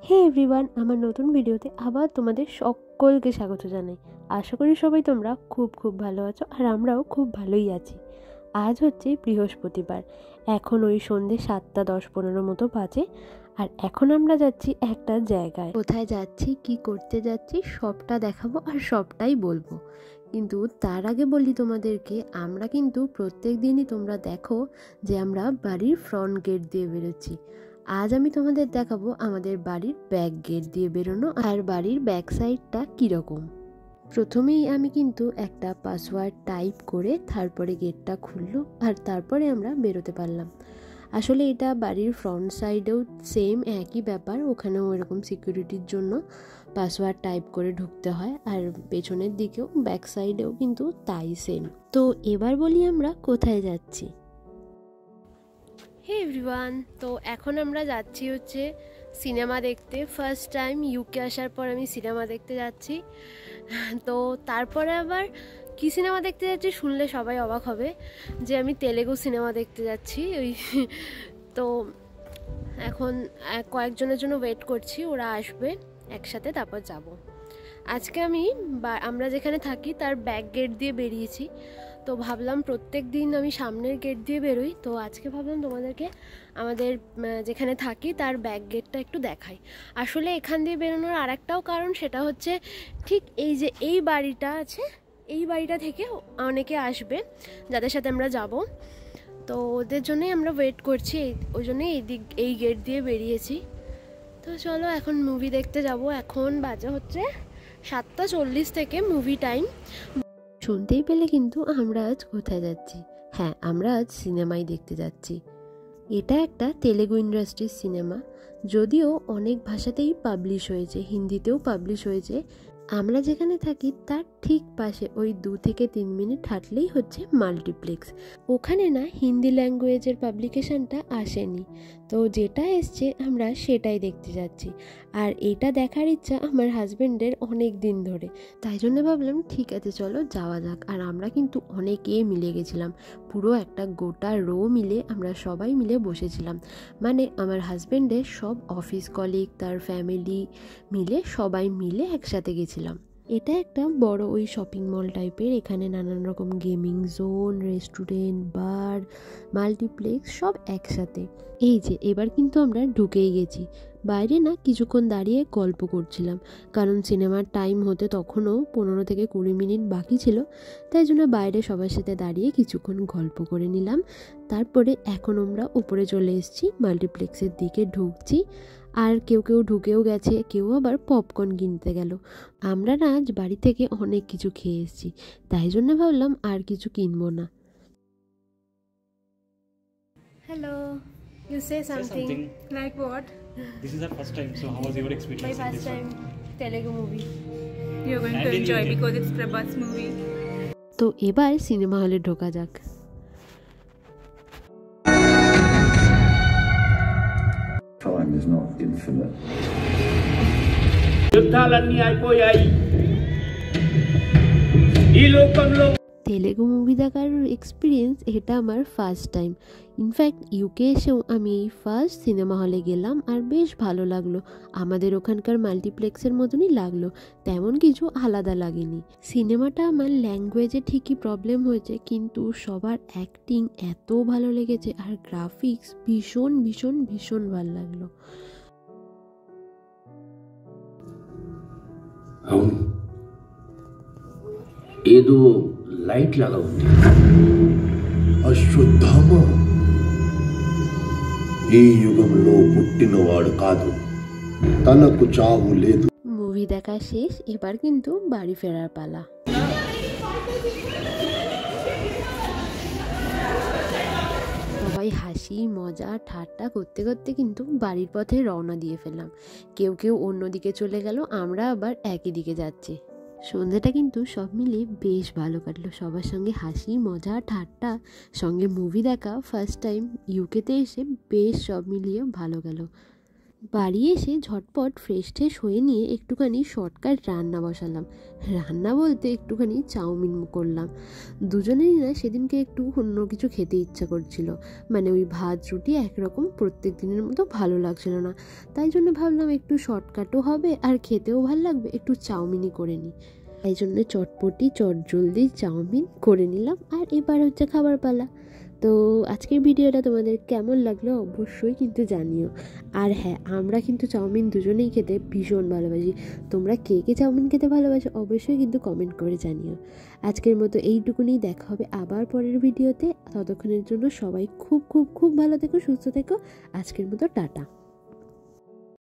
হে everyone, আমার নতুন ভিডিওতে আবার তোমাদের সকলকে স্বাগত জানাই। আশা করি সবাই তোমরা খুব ভালো আছো, আর আমরাও খুব ভালোই আছি। আজ হচ্ছে বৃহস্পতিবার, এখন ওই সন্ধ্যে 7:10-15 মতো বাজে, আর এখন আমরা যাচ্ছি একটা জায়গায়। কোথায় যাচ্ছি, কি করতে যাচ্ছি সবটা দেখাবো আর সবটাই বলবো। কিন্তু তার আগে বলি তোমাদেরকে, আমরা কিন্তু প্রত্যেক দিনই তোমরা দেখো যে আমরা বাড়ির ফ্রন্ট গেট দিয়ে বেরোচ্ছি। আজ আমি তোমাদের দেখাবো আমাদের বাড়ির ব্যাক গেট দিয়ে বেরোনো, আর বাড়ির ব্যাক সাইডটা কীরকম। প্রথমেই আমি কিন্তু একটা পাসওয়ার্ড টাইপ করে তারপরে গেটটা খুললো, আর তারপরে আমরা বেরোতে পারলাম। আসলে এটা বাড়ির ফ্রন্ট সাইডেও সেম একই ব্যাপার, ওখানেও এরকম সিকিউরিটির জন্য পাসওয়ার্ড টাইপ করে ঢুকতে হয়, আর পেছনের দিকেও ব্যাক সাইডেও কিন্তু তাই সেম। তো এবার বলি আমরা কোথায় যাচ্ছি। হে এভরিওয়ান, তো এখন আমরা যাচ্ছি হচ্ছে সিনেমা দেখতে। ফার্স্ট টাইম ইউকে আসার পর আমি সিনেমা দেখতে যাচ্ছি। তো তারপরে আবার কি সিনেমা দেখতে যাচ্ছি শুনলে সবাই অবাক হবে যে আমি তেলেগু সিনেমা দেখতে যাচ্ছি। তো এখন কয়েকজনের জন্য ওয়েট করছি, ওরা আসবে একসাথে, তারপর যাব। আজকে আমরা যেখানে থাকি তার ব্যাক গেট দিয়ে বেরিয়েছি। তো ভাবলাম প্রত্যেক দিন আমি সামনের গেট দিয়ে বেরোই, তো আজকে ভাবলাম তোমাদেরকে আমাদের যেখানে থাকি তার ব্যাক গেটটা একটু দেখাই। আসলে এখান দিয়ে বেরোনোর আরেকটাও কারণ, সেটা হচ্ছে ঠিক এই যে এই বাড়িটা আছে, এই বাড়িটা থেকে অনেকে আসবে যাদের সাথে আমরা যাব। তো ওদের জন্যই আমরা ওয়েট করছি, ওই জন্যই এই গেট দিয়ে বেরিয়েছি। তো চলো এখন মুভি দেখতে যাব। এখন বাজে হচ্ছে 7:40 থেকে মুভি টাইম। শুনতেই পেলে কিন্তু আমরা আজ কোথায় যাচ্ছি। হ্যাঁ, আমরা আজ সিনেমাই দেখতে যাচ্ছি। এটা একটা তেলেগু ইন্ডাস্ট্রির সিনেমা, যদিও অনেক ভাষাতেই পাবলিশ হয়েছে, হিন্দিতেও পাবলিশ হয়েছে। আমরা যেখানে থাকি তার ঠিক পাশে ওই 2 থেকে 3 মিনিট হাঁটলেই হচ্ছে মাল্টিপ্লেক্স। ওখানে না হিন্দি ল্যাঙ্গুয়েজের পাবলিকেশনটা আসেনি, তো যেটা এসছে আমরা সেটাই দেখতে যাচ্ছি। আর এটা দেখার ইচ্ছা আমার হাজব্যান্ডের অনেক দিন ধরে, তাই জন্য ভাবলাম ঠিক আছে চলো যাওয়া যাক। আর আমরা কিন্তু অনেকেই মিলে গেছিলাম, পুরো একটা গোটা রো মিলে আমরা সবাই মিলে বসেছিলাম। মানে আমার হাজব্যান্ডের সব অফিস কলিগ, তার ফ্যামিলি মিলে সবাই মিলে একসাথে গেছিলাম। এটা একটা বড় ওই শপিং মল টাইপের, এখানে নানান রকম গেমিং জোন, রেস্টুরেন্ট, বার, মাল্টিপ্লেক্স সব একসাথে। এই যে এবার কিন্তু আমরা ঢুকেই গেছি। বাইরে না কিছুক্ষণ দাঁড়িয়ে গল্প করছিলাম, কারণ সিনেমার টাইম হতে তখনও 15 থেকে 20 মিনিট বাকি ছিল, তাই জন্য বাইরে সবার সাথে দাঁড়িয়ে কিছুক্ষণ গল্প করে নিলাম। তারপরে এখন আমরা উপরে চলে এসেছি, মাল্টিপ্লেক্সের দিকে ঢুকছি। আর কেউ ঢুকেও গেছে, কেউ আবার পপকর্ন কিনতে গেল। আমরা না আজ বাড়ি থেকে অনেক কিছু খেয়ে এসেছি, তাই জন্য ভাবলাম আর কিছু কিনবো না। Hello, you say something. Like what? This is our first time, so how was your experience? My first time Telugu movie. You're going to enjoy because it's Prabhat's movie. তো এবার সিনেমা হলে ঢোকা যাক। Time is not infinite. యుద్ధాలన్నీ అయిపోయాయి ఈ లోకంలో। Telugu movie দেখার experience এটা আমার ফার্স্ট টাইম। ইনফ্যাক্ট ইউকে এসেও আমি এই ফার্স্ট সিনেমা হলে গেলাম, আর বেশ ভালো লাগলো। আমাদের ওখানকার মাল্টিপ্লেক্সের মতনই লাগলো, তেমন কিছু আলাদা লাগেনি। সিনেমাটা আমার ল্যাঙ্গুয়েজে ঠিকই প্রবলেম হয়েছে, কিন্তু সবার অ্যাক্টিং এত ভালো লেগেছে, আর গ্রাফিক্স ভীষণ ভীষণ ভীষণ ভালো লাগলো। అవును, ఏదో లైట్ లాగా ఉంది. అశ్వత్థామ ఈ యుగంలో పుట్టినవాడు కాదు, తనకు చావు లేదు। মুভি দেখা শেষ, এবার কিন্তু বাড়ি ফেরার পালা। সবাই হাসি মজা ঠাট্টা করতে করতে কিন্তু বাড়ির পথে রওনা দিয়ে ফেললাম। কেউ অন্যদিকে চলে গেল, আমরা আবার একই দিকে যাচ্ছি। সন্ধ্যাটা কিন্তু সব মিলিয়ে বেশ ভালো কাটলো, সবার সঙ্গে হাসি মজা ঠাট্টা, সঙ্গে মুভি দেখা। ফার্স্ট টাইম ইউকেতে এসে বেশ সব মিলিয়ে ভালো গেল। বাড়ি এসে ঝটপট ফ্রেশ ট্রেশ হয়ে নিয়ে একটুখানি শর্টকাট রান্না বসালাম। রান্না বলতে একটুখানি চাউমিন করলাম। দুজনেরই না সেদিনকে একটু অন্য কিছু খেতে ইচ্ছা করছিল, মানে ওই ভাত রুটি একরকম প্রত্যেক দিনের মতো ভালো লাগছিল না। তাই জন্য ভাবলাম একটু শর্টকাটও হবে আর খেতেও ভালো লাগবে, একটু চাউমিনই করে নিই। তাই জন্য চটপটি চটজলদি চাউমিন করে নিলাম। আর এবার হচ্ছে খাবার পালা। তো আজকের ভিডিওটা তোমাদের কেমন লাগলো অবশ্যই কিন্তু জানিও। আর হ্যাঁ, আমরা কিন্তু চাউমিন দুজনেই খেতে ভীষণ ভালোবাসি। তোমরা কে কে চাউমিন খেতে ভালোবাসো অবশ্যই কিন্তু কমেন্ট করে জানিও। আজকের মতো এইটুকুনি, দেখা হবে আবার পরের ভিডিওতে। ততক্ষণের জন্য সবাই খুব খুব খুব ভালো থেকো, সুস্থ থেকো। আজকের মতো টাটা।